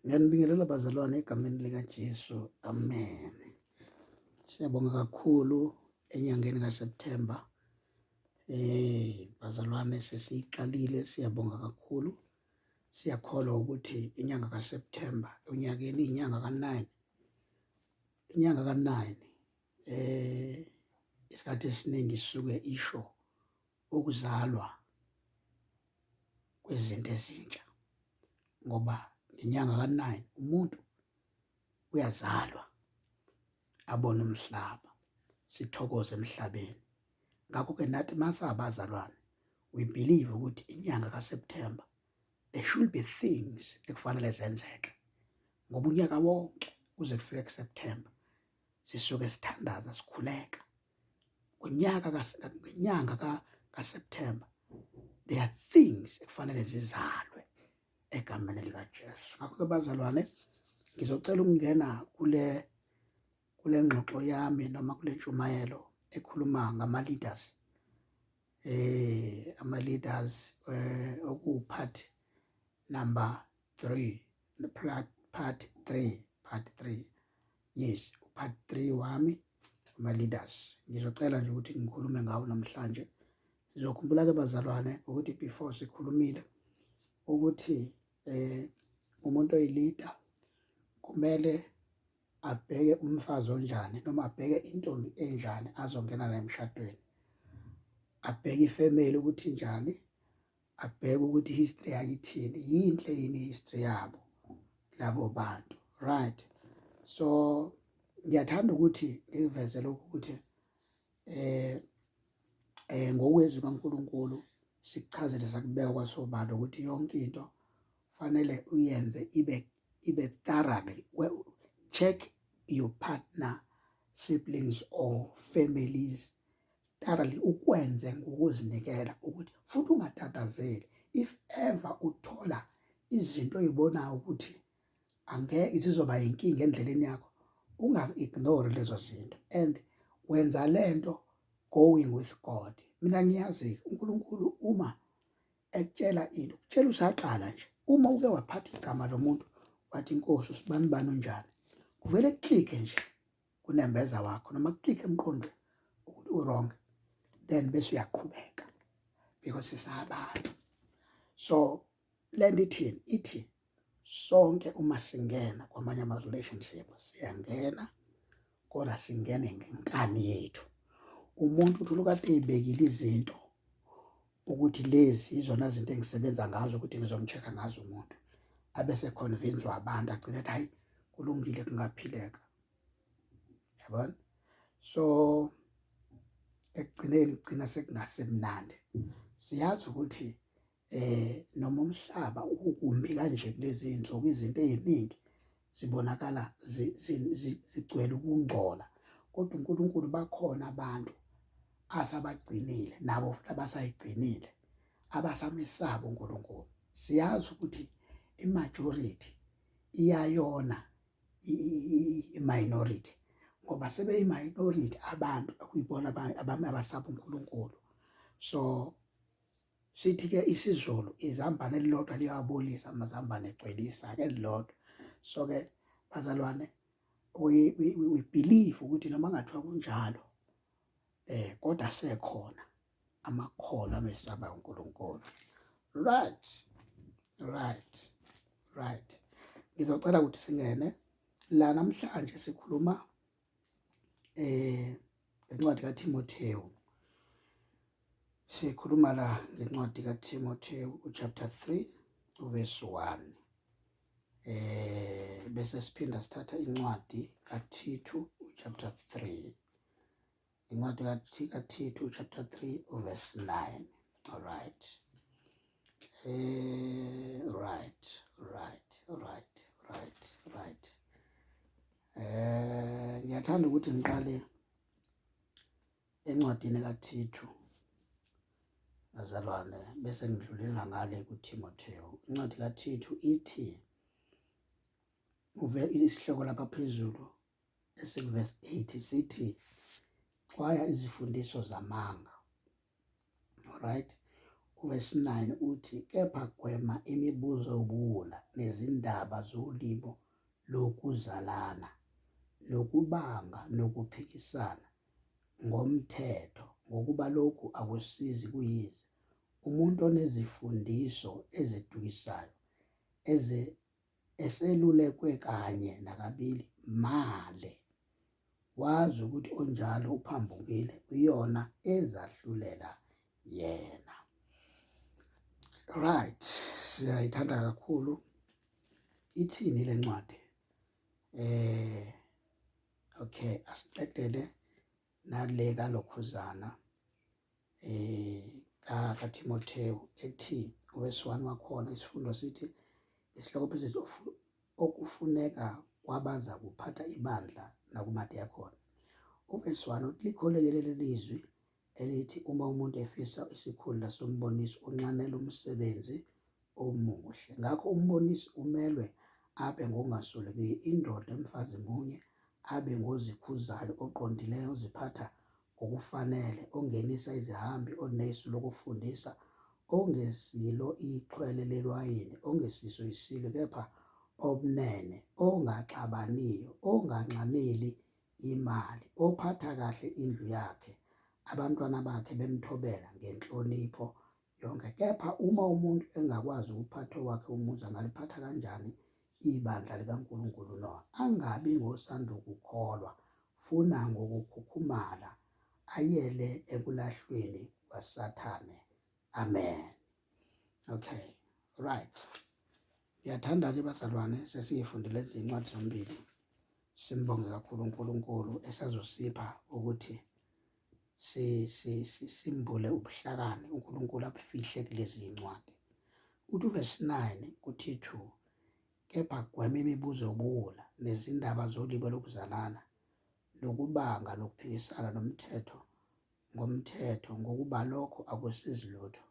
Ngiyanibingelela bazalwane egameni likaJesu. Amen. Siyabonga kakhulu enyangeni kaSeptember. Bazalwane sesiyiqalile, siyabonga kakhulu. Siyakholwa ukuthi inyanga kaSeptember onyakeni inyanga ka9. Inyanga ka9 isikhathi esiningi sisuke isho ukuzalwa kwezinto ezintsha, ngoba ngenyanga ka9 umuntu uyazalwa abone umhlaba, sithokoze emhlabeni. Ngakho-ke nathi masabazalwane, we believe ukuthi inyanga kaSeptember there should be things ekufanele zenzeke, ngoba unyaka wonke kuze kufike kuSeptember sisuke sithandaza, sikhuleka. Ngenyanga kaSeptember there are things ekufanele zizalwe egameni likaJesu. Ngakho-ke bazalwane, ngizocela ukungena kule ngxoxo yami noma kule ntshumayelo ekhuluma ngama-leaders, ama-leaders okuwupart number 3, part 3, yes, part 3 wami, ama-leaders. Ngizocela nje ukuthi ngikhulume ngawo namhlanje. Sizokhumbula-ke bazalwane ukuthi before sikhulumile ukuthi umuntu oyi-leader kumele abheke umfazi onjani noma abheke intombi enjani azongena naye emshadweni, abheke ifamily ukuthi njani, abheke ukuthi history yayithini, yinhle yini history yabo labo bantu, right? So ngiyathanda ukuthi ngiveze lokhu ukuthi ngokwezwi kaNkulunkulu sikuchazele sakubeka kwasobala ukuthi yonke into fanele uyenze ibe thoroughly. Check your partner, siblings or families thoroughly, ukwenze ngokuzinikela, ukuthi futhi ungatatazeli. If ever uthola izinto oyibonayo ukuthi angeke zizoba inkinga endleleni yakho, ungazi-ignore lezo zinto and wenza lento going with God. Mina ngiyazi uNkulunkulu uma ekutshela into, kutshela usaqala nje. Uma uke waphatha igama lomuntu wathi inkosi usibani bani unjani, kuvele kuklike nje kunembeza wakho noma kuklike emqondweni ukuthi u-wrong, then bese uyaqhubeka because sisabantu. So lento ithini? Ithi sonke uma singena kwamanye ama-relationship siyangena kodwa singene ngenkani yethu. Umuntu uthi lokade eyibekile izinto ukuthi lezi izona zinto engisebenza ngazo ukuthi ngizomcheck ngazo umuntu, abese convince abantu agcina ethi hayi kulungile kungaphileka, yabona? So ekugcineni kugcina sekungasemnandi. Siyazi ukuthi noma umhlaba ukumbi kanje kulezi iy'nsuku, izinto ey'ningi zibonakala zigcwele ukungcola, kodwa uNkulunkulu bakhona abantu asabagcinile nabo futhi abasayigcinile, abasamesaba uNkulunkulu. Siyazi ukuthi i-majority iyayona i-minority, ngoba sebeyi-minority abantu okuyibona abasaba uNkulunkulu. So sithi-ke isiZulu, izambane elilodwa liyawabolisa amazambane egcwelisa-ke elilodwa. So-ke bazalwane, we believe ukuthi noma ngathiwa kunjalo kodwa sekhona amakholo amesaba uNkulunkulu. Right. Ngizocela ukuthi singene la namhlanje sikhuluma ngencwadi kaTimothewu. Sikhuluma la ngencwadi kaTimothewu chapter 3 verse 1. Bese siphinda sithatha incwadi kaTito chapter 3. Incwadi kaTito chapter 3 verse 9. All right. Right. Ngiyathanda ukuthi ngiqale encwadini kaTito bazalwane, bese ngidlulela ngale kuTimothewu. Incwadi kaTito ithi isihloko lapha phezulu esikuverse 8 sithi xwaya izifundiso zamanga. Alright, uvesi 9 uthi, kepha gwema imibuzo yobuwula nezindaba zolimo lokuzalana, nokubanga nokuphikisana ngomthetho, ngokuba lokhu akusizi kuyize. Umuntu onezifundiso ezidukisayo, eselulekwe kanye nakabili male, wazi ukuthi onjalo uphambukile, uyona ezahlulela yena. Right, siyayithanda kakhulu. Ithini le ncwadi? Okay, asiqedele nale kalokhuzana kaTimotheyu ethi, uvesi 1 wakhona, isifundo sithi, isihloko phezulu, okufuneka kwabaza kuphatha ibandla nakumadiyakoni. Uvesi 1 uthi, likholeke leli lizwi elithi, uma umuntu efisa isikhundla sombonisi unxanela umsebenzi omuhle. Ngakho umbonisi umelwe abe ngokungaswelekiyo, indoda emfazi munye, abe ngozikhuzayo, oqondileyo, oziphatha ngokufanele, ongenisa izihambi, onesu lokufundisa, ongesilo ixhwele lewayini, ongesiso isilo, kepha obunene, ongaxabaniyo, onganxaneli imali, ophatha kahle indlu yakhe, abantwana bakhe bemthobela ngenhlonipho yonke. Kepha uma umuntu engakwazi ukuphatha okwakhe umuzi, angaliphatha kanjani ibandla likaNkulunkulu na? Angabi ngosandukukholwa, funa ngokukhukhumala, ayele ekulahlweni kwaSathane. Amen. Okay, right. Ngiyathanda-ke bazalwane, sesiyifundile lezi ncwadi zombili. Simbonge kakhulu uNkulunkulu esazosipha ukuthi simbule ubuhlakani uNkulunkulu abufihle kulezi ncwadi. Uthi uvesi 9 kuthi 2, kepha gwema imibuzo yobuwula nezindaba zolimo lokuzalana, nokubanga nokuphikisana ngomthetho, ngokuba lokho akusizi lutho.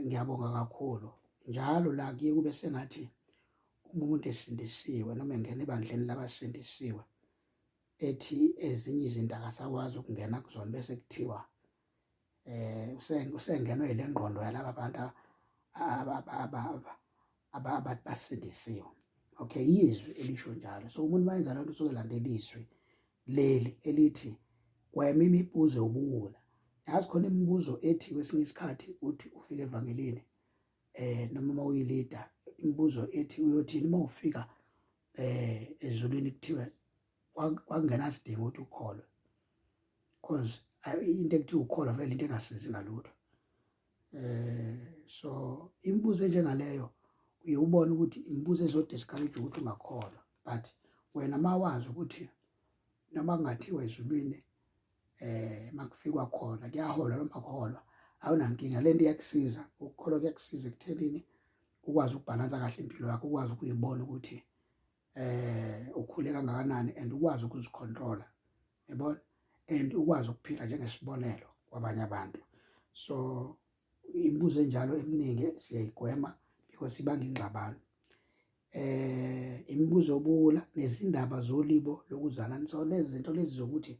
Ngiyabonga kakhulu. Njalo la kuye kube sengathi umuntu esindisiwe noma engena ebandleni labasindisiwe, ethi ezinye izinto akasakwazi ukungena kuzona, bese kuthiwa usengenwe ile ngqondo yalaba bantu basindisiwe. Okay, izwi elisho njalo. So umuntu mayenza lento usuke elandela izwi leli elithi, gwema imibuzo yobuwula. Yazi khona imibuzo ethi kwesinye isikhathi uthi ufika evangelini, noma uma uyilida, imibuzo ethi uyothini uma ufika ezulwini kuthiwe kwakungenasidingo ukuthi ukholwe, because into ekuthiwa ukholwa vele into engasizi ngalutho. So imibuzo enjengaleyo uye ubone ukuthi imibuzo ezodiscourage ukuthi ungakholwa, but wena mawazi ukuthi noma kungathiwa ezulwini makufikwa khona kuyaholwa noma kuholwa, awunankinga. Le nto iyakusiza, ukukholwa kuyakusiza ekuthenini ukwazi ukubhalansa kahle impilo yakho, ukwazi ukuyibona ukuthi ukhule kangakanani, and ukwazi ukuzicontrola, yabona, and ukwazi ukuphila njengesibonelo kwabanye abantu. So imibuzo enjalo eminingi siyayigwema because ibanga ingxabano. Imibuzo yobuwula nezindaba zolimo lokuzalana. So lezi zinto lezi zokuthi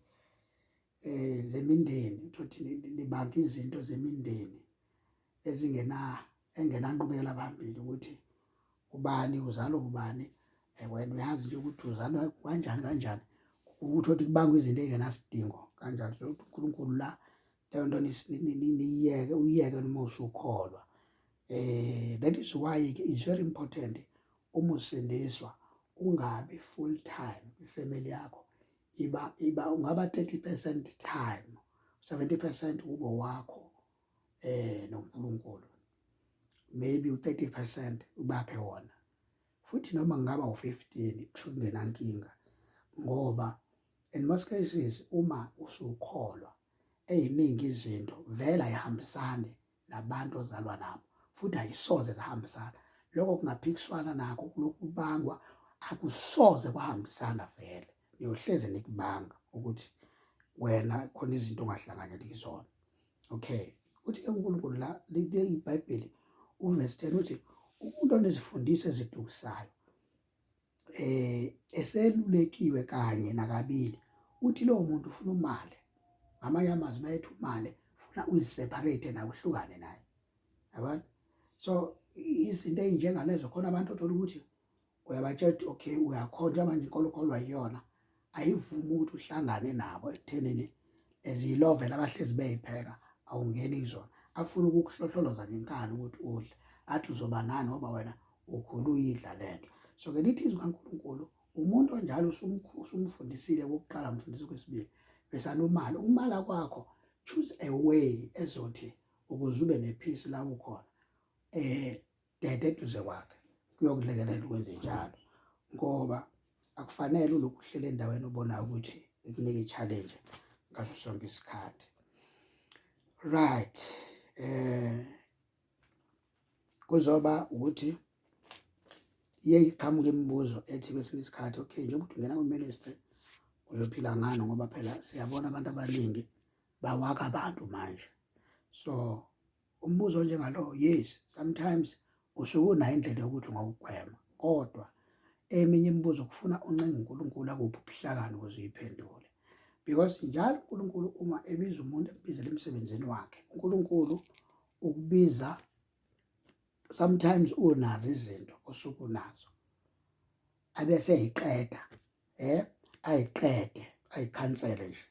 zemindeni, uthi nibanga izinto zemindeni engenanqubekela phambili, ukuthi ubani uzalwa ubani, wena uyazi nje ukuthi uzalwa kanjani, ukuthi othi kubangwa izinto ey'ngenasidingo kanjalo. So uNkulunkulu la leyo nto uyiyeke noma usukholwa. That is why it's very important uma usindiswa ungabi full time ifamily yakho, iba ungaba 30% time, 70% kube wakho noNkulunkulu, maybe u30% ubaphe wona, futhi noma ngaba u15 kusho kungenankinga, ngoba in most cases uma usukholwa ey'ningi izinto vele ayihambisani nabantu ozalwa nabo, futhi ayisoze zahambisana. Lokho kungaphikiswana nakho, lokhu kubangwa akusoze kwahambisana vele, niyohlezi nikubanga ukuthi wena khona izinto ongahlanganyeli kuzona. Okay, uthi uNkulunkulu la iBhayibheli uvesi 10 uthi, umuntu onezifundiso ezidukisayo, eselulekiwe kanye nakabili, uthi lowo muntu ufuna umale. Ngamanye amazwi mayethi umale funa uyiseparate nawe, uhlukane naye, yabona. So izinto ey'njengalezo khona abantu othola ukuthi uyabatshela ukuthi okay, uyakhonjwa manje inkolo okholwa yiyona, ayivumi ukuthi uhlangane nabo ekuthenini eziyilovela abahlezi beyipheka, awungeni kuzona, afuna ukukuhlohloloza ngenkani ukuthi udle, athi uzoba nani ngoba wena ukhula uyidla lento. So-ke lithi izwi kaNkulunkulu, umuntu onjalo usumfundisile okokuqala, mfundisi okwesibili, bese anomala. Ukumala kwakho, choose a way ezothi ukuze ube nephisi la ukhona, dede eduze kwakhe, kuyokulekelela ukwenze njalo, ngoba akufanele ulokhu uhlele endaweni obonayo ukuthi ikunika i-challenge ngaso sonke isikhathi. Right. Kuzoba ukuthi iye iqhamuke imibuzo ethi kwesinye isikhathi, okay, njengoba uthi ungena kwi-ministry uzophila ngani, ngoba phela siyabona abantu abaningi bawaka abantu manje. So umbuzo njengalo, yes, sometimes usuke unayo indlela yokuthi ungawugwema, kodwa eminye imibuzo kufuna uncenga uNkulunkulu akuphi ubuhlakani ukuze uyiphendule, because njalo uNkulunkulu uma ebiza umuntu embizele emsebenzini wakhe, uNkulunkulu ukubiza sometimes unazo izinto osuke unazo, abese eyiqeda, ayikhansele nje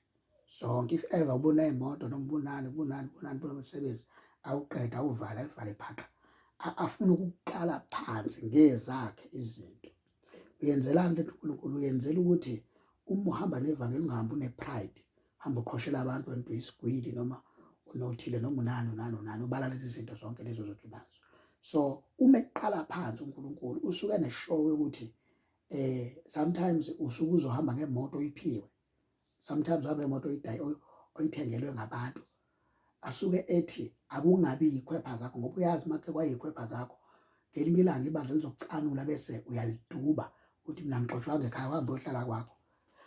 zonke. If ever ubona imoto noma ubunani umsebenzi, awuqeda, awuvale, ayivale phaka, afuna ukuqala phansi ngezakhe izinto. Uyenzelani lento uNkulunkulu? Uyenzela ukuthi uma uhamba nevangeli ungahambi une-pride, hamba uqhoshela abantu wena uyisigwili noma unothile noma unani, ubala lezi zinto zonke lezo zothi unazo. So uma eqala phansi uNkulunkulu usuke ne-show yokuthi sometimes usuke uzohamba ngemoto oyiphiwe, sometimes uhambe ngemoto oyithengelwe ngabantu, asuke ethi akungabi yikhwepha zakho, ngoba uyazi make kwayikhwepha zakho, ngelinye ilanga ibandla lizokucanula bese uyaliduba uthi mina ngixoshwanga ekhaya, uhambe uyohlala kwakho.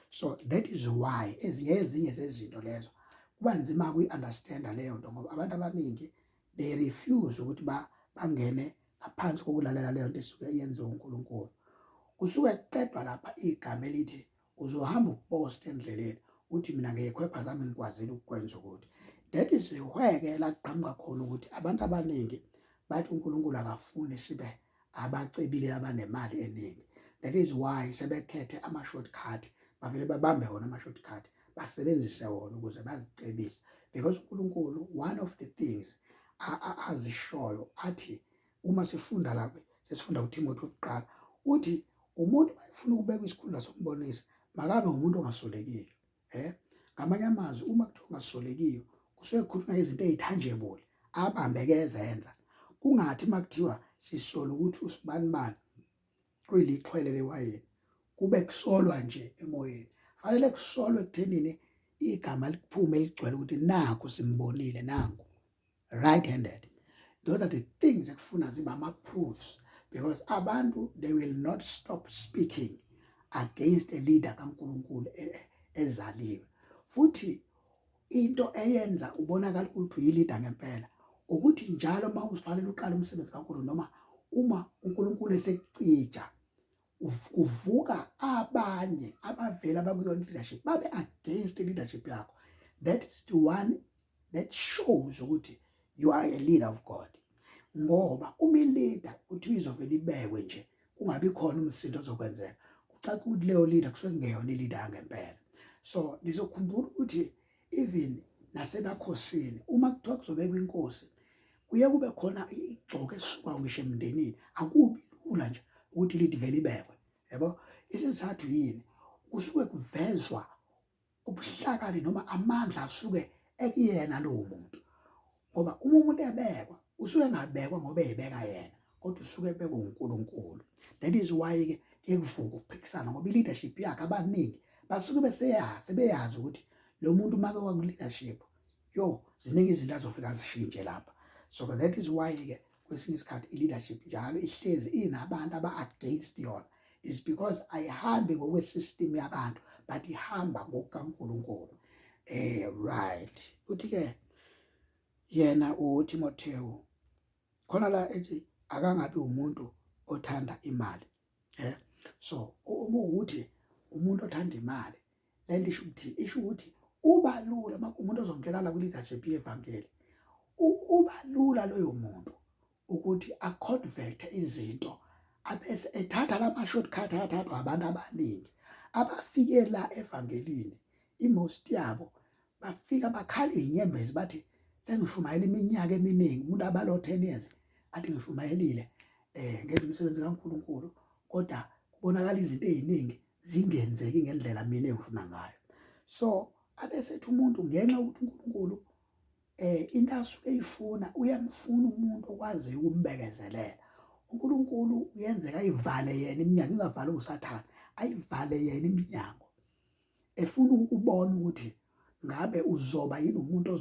So that is why ezinye zezinto lezo kuba nzima kuyi-understanda leyo nto, ngoba abantu abaningi they refuse ukuthi bangene ngaphansi kokulalela leyo nto esuke yenziwe uNkulunkulu. Kusuke kuqedwa lapha igama elithi uzohamba uposte endleleni uthi mina ngeyikhwepha zami ngikwazile ukukwenza ukuthi. That is where-ke la kuqhamuka khona ukuthi abantu abaningi bathi uNkulunkulu akafuni sibe abacebile abanemali eningi. That is why sebekhethe ama-shortcut, bavele babambe wona ama-shortcut, basebenzise wona ukuze bazicebise, because uNkulunkulu, one of the things azishoyo athi, uma sifunda lapha, sesifunda kuThimothi wokuqala, uthi umuntu mayefuna ukubekwa isikhundla sokumbonisa, makabe umuntu ongasolekiyo. Ngamanye amazwi, uma kuthiwa ungasolekiyo, kusuke kukhulunywa izinto ey'tangible, abambeke ezenza. Kungathi uma kuthiwa sisola ukuthi usibanibani kuyilixhwele lewayini, kube kusolwa nje emoyeni. Fanele kusolwe ekuthenini igama likuphume ligcwele ukuthi nakho simbonile, nangu right-handed. Those are the things ekufuna ziba ama-proofs, because abantu, they will not stop speaking against a leader kaNkulunkulu ezaliwe. Futhi into eyenza ubonakala ukuthi uyi-leader ngempela ukuthi njalo uma uzifanele uqala umsebenzi kaNkulunkulu, noma uma uNkulunkulu esekucija, kuvuka abanye abavela abakuyona leadership babe against leadership yakho. That is the one that shows ukuthi you are a leader of God. Ngoba uma i-leader kuthiwa izovele ibekwe nje, kungabi khona umsindo ozokwenzeka, kucaca ukuthi leyo leader kusuke kungeyona i-leader yangempela. So nizokhumbula ukuthi even nasebakhosini, uma kuthiwa kuzobekwa inkosi, kuye kube khona igxoxo esisuka ngisho emndenini. Akubi lula nje ukuthi ilidi vele ibekwe, yabo. Isizathu yini? Kusuke kuvezwa ubuhlakani noma amandla asuke ekuyena lowo muntu, ngoba uma umuntu ebekwa usuke engabekwa ngoba eyibeka yena, kodwa usuke ebekwa uNkulunkulu. That is why-ke kuvuka ukuphikisana, ngoba i-leadership yakhe abaningi basuke sebeyazi ukuthi lo muntu make waku-leadership, ziningi izinto azofika zishintshe lapha. So that is why-ke kwesinye isikhathi i-leadership njalo ihlezi inabantu aba-against yona, is because ayihambi ngokwe-system yabantu, but ihamba ngokukaNkulunkulu. Right. Uthi-ke yena uTimotheo khona la ethi akangabi umuntu othanda imali. So uma ukuthi umuntu othanda imali, lento isho ukuthi uba lula umuntu ozongena la kwi-leadership yevangeli, uba lula loyo muntu ukuthi aconvert izinto abese ethatha lama-shortcut athathwa abantu abaningi abafike la evangelini. Imost yabo bafika bakhala iy'nyembezi bathi sengishumayela iminyaka eminingi. Umuntu abalo 10 years athi ngishumayelile ngenza umsebenzi kaNkulunkulu, kodwa kubonakala izinto ey'ningi zingenzeki ngendlela mina engifuna ngayo. So abesethi umuntu ngenxa yokuthi uNkulunkulu into asuke eyifuna, uyamfuna umuntu okwaziyo ukumbekezelela. uNkulunkulu uyenzeka ayivale yena iminyango, ingavali usathane, ayivale yena iminyango, efuna ukubona ukuthi ngabe uzoba yini umuntu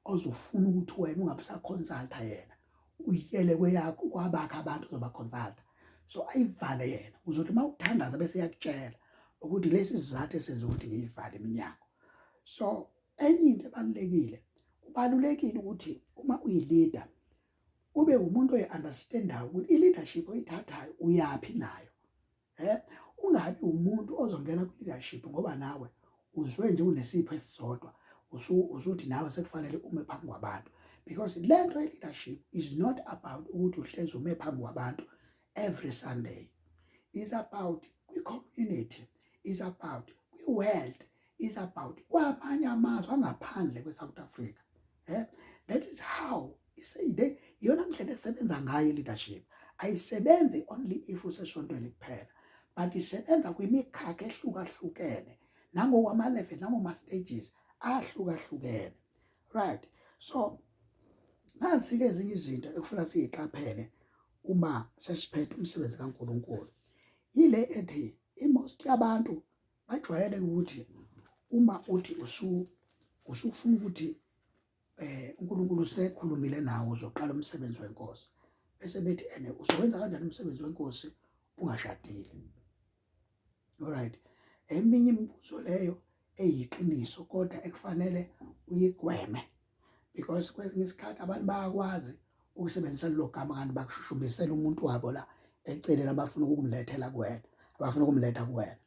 ozofuna ukuthi wena ungabe usaconsulta yena, uyele kweyakho kwabakho abantu ozobaconsulta. So ayivale yena, uzothi uma uthandaza bese yakutshela ukuthi lesi sizathu esenza ukuthi ngiyivale iminyango. So enye into ebalulekile, kubalulekile ukuthi uma uyi-leader ube umuntu oyi-understandayo ukuthi i-leadership oyithathayo uyaphi nayo. Ungabi umuntu ozongena kwi-leadership ngoba nawe uzwe nje unesipho esisodwa usuthi nawe sekufanele ume phambi kwabantu, because lento ye-leadership is not about ukuthi uhlezi ume phambi kwabantu every Sunday. It's about kwi-community, it's about kwi-world, it's about kwamanye amazwe angaphandle kwe-South Africa. That is how iyona ndlela esebenza ngayo i-leadership. Ayisebenzi only if usesontweni kuphela, but isebenza kwimikhakha ehlukahlukene nangokwama-level nangoma-stages ahlukahlukene, right? So nansi-ke ezinye izinto ekufuna siyiqaphele uma sesiphethe umsebenzi kaNkulunkulu. Yile ethi imost yabantu bajwayele ukuthi uma uthi usufuna ukuthi uNkulunkulu usekhulumile nawe uzoqala umsebenzi wenkosi, bese bethi uzowenza kanjani umsebenzi wenkosi ungashadile? Alright, eminye imibuzo leyo eyiqiniso kodwa ekufanele uyigweme, because kwesinye isikhathi abantu bayakwazi ukusebenzisa lelo gama kanti bakushushumbisela umuntu wabo la eceleni abafuna ukumlethela kuwena, abafuna ukumletha kuwena.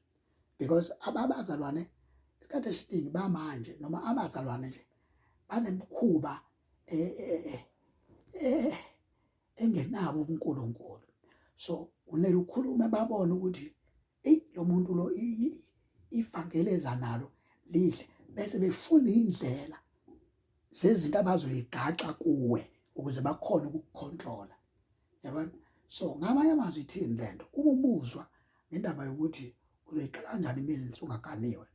Because abazalwane isikhathi esiningi bamanje noma abazalwane nje banemkhuba engenabo uNkulunkulu. So unele ukhulume babone ukuthi lo muntu lo ivangeli eza nalo lihle, bese befuna indlela zezinto abazoyigaxa kuwe ukuze bakhone ukukucontrola. Yabona? So ngamanye amazwi ithini lento? Uma ubuzwa ngendaba yokuthi uzoyiqala kanjani ibhizinisi ungaganiwe,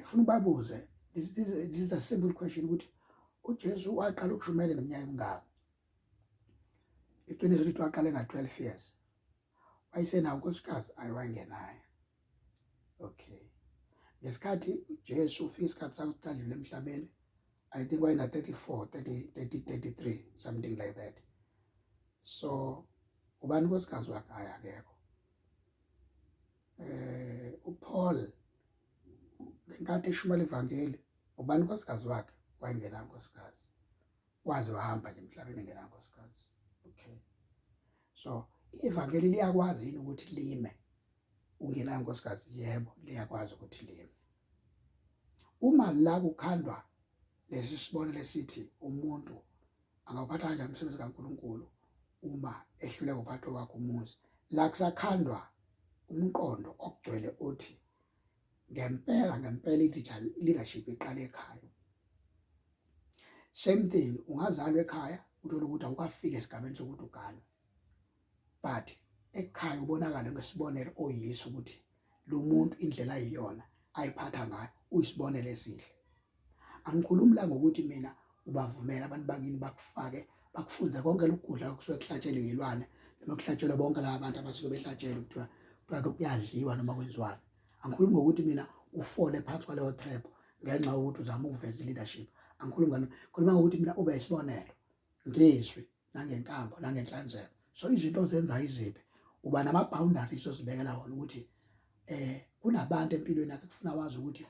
funa ubabuze, this is a simple question, ukuthi uJesu waqala ukushumayela neminyaka emingaki? Iqiniso lithi waqala nga-12 years. Wayesenawo unkosikazi? Ayiwangenayo. Okay. Ngesikhathi uJesu ufika isikhathi sakudlula emhlabeni, I think wayena 33, something like that. So ubani unkosikazi wakhe? Akekho. uPaul ngenkathi eshumayela ivangeli, ubani unkosikazi wakhe? Wayengena unkosikazi, waze wahamba nje emhlabeni engena unkosikazi. Okay. So ivangeli liyakwazi yini ukuthi lime ungena unkosikazi? Yebo, liyakwazi ukuthi lime. Uma la kukhandwa lesi sibonelo esithi umuntu angawuphatha kanjani umsebenzi kaNkulunkulu uma ehluleka uphatho wakhe umuzi, la kusakhandwa umqondo okugcwele othi ngempela i-leadership iqala ekhaya. Same thing, ungazalwa ekhaya uthole ukuthi awukafiki esigabeni sokuthi uganwe, but ekhaya ubonakala ngesibonelo oyiso ukuthi lo muntu indlela ayiyona ayiphatha ngayo uyisibonelo esihle. Angikhulumi la ngokuthi mina ubavumela abantu bakini bakufake bakufunze konke lokudla okusuke kuhlatshelwe yilwane noma kuhlatshelwe bonke laba bantu abasuke behlatshelwe kuthiwa kuyadliwa noma kwenziwana. Angikhulumi ngokuthi mina ufole phansi kwaleyo trap ngenxa yokuthi uzama ukuveza i-leadership. Angikhulumi ngalo, ngikhuluma ngokuthi mina ube yisibonelo ngezwi nangenkambo nangenhlanzeko. So izinto ozenzayo iziphi, uba nama-boundaries ozibekela wona ukuthi kunabantu empilweni yakhe kufuna wazi ukuthi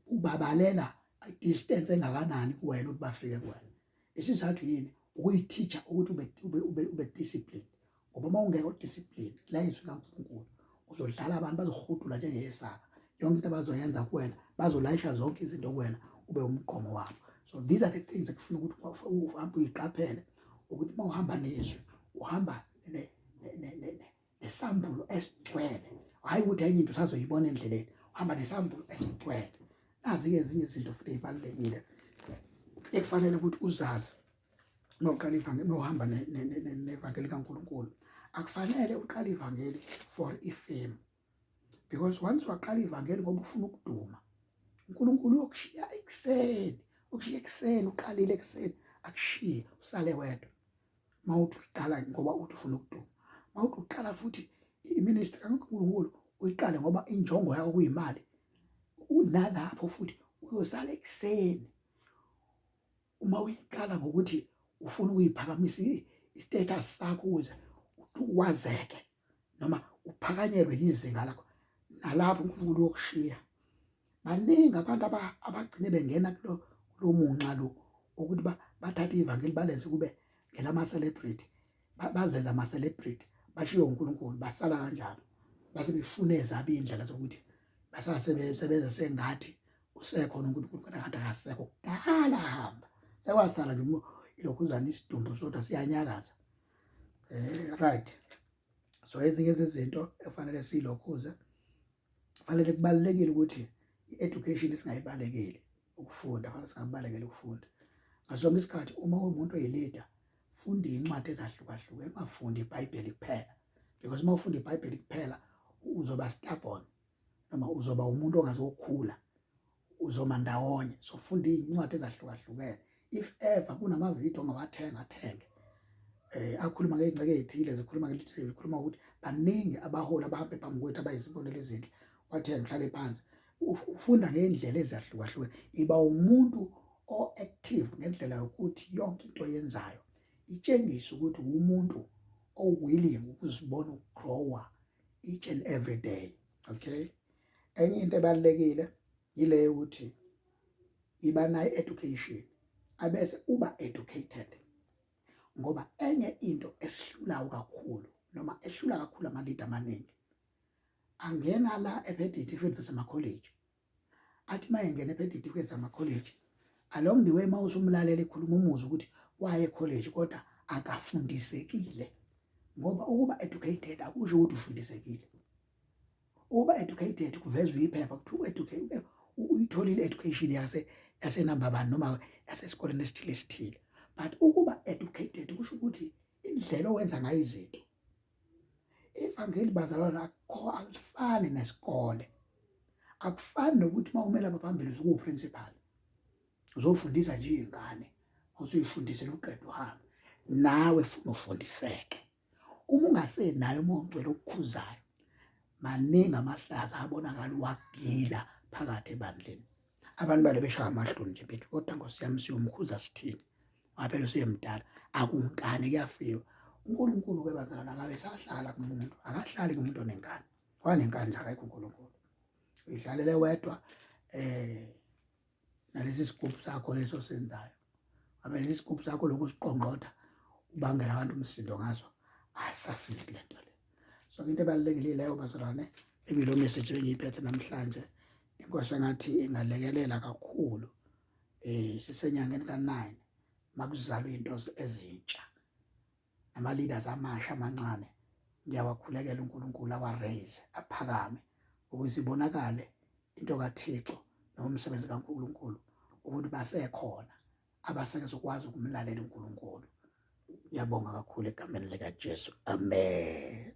ubabalela distance engakanani kuwena ukuthi bafike kuwena. Isizathu yini? Ukuyiteacher ukuthi ube disciplined, ngoba uma ungekho disciplined la izwi kaNkulunkulu uzodlala abantu bazohudula njengeyesaka. yonke into abazoyenza kuwena, bazolayisha zonke izinto kuwena, ube umgqomo wabo. So these are the things ekufuna ukuthi uhambe uyiqaphele, ukuthi uma uhamba nezwi uhamba nesambulo esigcwele, hhayi ukuthi enye into usazoyibona endleleni, uhamba nesambulo esigcwele. Nazi-ke ezinye izinto futhi ey'balulekile ekufanele ukuthi uzazi uma uqala ivangeli, uma uhamba nevangeli kaNkulunkulu. Akufanele uqale ivangeli for ifame, because once waqala ivangeli ngoba ufuna ukuduma, uNkulunkulu uyokushiya ekuseni, ukushiya ekuseni, uqalile ekuseni, akushiye usale wedwa. Uma uthi uqala ngoba uthi ufuna ukuduma, uma uthi uqala futhi iministry kaNkulunkulu uyiqale ngoba injongo yakho kuyimali, unalapho futhi uyosala ekuseni. Uma uyiqala ngokuthi ufuna ukuyiphakamisa i-status sakho ukuze wazeke noma uphakanyelwe izinga lakho, nalapho uNkulunkulu uyokushiya. Baningi abantu abagcine bengena kulo munxa lo ukuthi bathathe ivangeli balenze kube ngelama-celebrity, bazenza ama-celebrity, bashiye uNkulunkulu, basala kanjalo. Base befuna ezabo iy'ndlela zokuthi basasebeza sengathi usekhona uNkulunkulu, kodwa kanti akasekho, kudala hamba. Sekwasala nje ilokhuzana isidumbu sodwa siyanyakaza. Right. So ezinye zezinto ekufanele siyilokhuze, kufanele kubalulekile ukuthi i-education singayibalekeli ukufunda, kufanele singabalekeli ukufunda. Ngaso sonke isikhathi uma uwumuntu oyi-leader, funda iy'ncwadi ezahlukahlukene, ungafundi iBhayibheli kuphela, because uma ufunda iBhayibheli kuphela uzoba stubborn noma uzoba umuntu ongazokhula, uzoma ndawonye. So funda iy'ncwadi ezahlukahlukene. If ever kunamavidiyo ongawathenga, athenge akhuluma ngey'ngceke ey'thile, zikhuluma zikhuluma ukuthi baningi abaholi abahamba phambi kwethu abayizibonelo ezinhle, wathenge uhlale phansi ufunda ngey'ndlela ezahlukahlukene. Iba umuntu o-active ngendlela yokuthi yonke into oyenzayo itshengise ukuthi umuntu o-willing ukuzibona ukugrowa each and every day. Okay, enye into ebalulekile yile yokuthi iba nayo education, abese uba educated, ngoba enye into esihlulayo kakhulu noma ehlula kakhulu ama-leader amaningi, angena la ephethe iy'tifiketi zasemakholeji, athi uma engena ephethe iy'tifiketi zamakholeji, along the way uma usumlalela ekhuluma umuzi ukuthi waye ekholeji kodwa akafundisekile. Ngoba ukuba educated akusho ukuthi ufundisekile. Ukuba educated kuveza iphepha ukuthi uyitholile education yasenamba bani noma yasesikoleni esithile. But ukuba educated kusho ukuthi indlela owenza ngayo izinto. Ivangeli bazalwane alifani nesikole, akufani nokuthi uma umele abaphambili usuku-principal uzofundisa nje iy'ngane, usuyifundisela uqeda uhambe, nawe funa ufundiseke. Uma ungasenayo, uma ungcwele okukhuzayo, maningi amahlazo abonakala uwagila phakathi ebandleni. Abantu bale beshaya amahloni nje bethi kodwa Nkosi yami siyomkhuza sithini, ngaphela usuyemdala, akunkani kuyafiwa. uNkulunkulu-ke bazalwane akabe sahlala kumuntu, akahlali kumuntu onengane. Wanenkani nje akekho uNkulunkulu, uyihlalele wedwa nalesi sigubhu sakho leso senzayo. Ngabe lesi sigubhu sakho lokhu siqongqotha ubangela abantu umsindo ngaso, asasisi lento le. So into ebalulekile leyo bazalwane, ebilo message engiyiphethe namhlanje. Inkosi engathi ingalekelela kakhulu sisenyangeni ka-9 makuzalwe into ezintsha, nama-leaders amasha amancane. Ngiyawakhulekela uNkulunkulu awa-raise, aphakame ukuze ibonakale into kaThixo noma umsebenzi kaNkulunkulu ukuthi basekhona abasezokwazi ukumlalela uNkulunkulu. Ngiyabonga kakhulu egameni likaJesu, amen.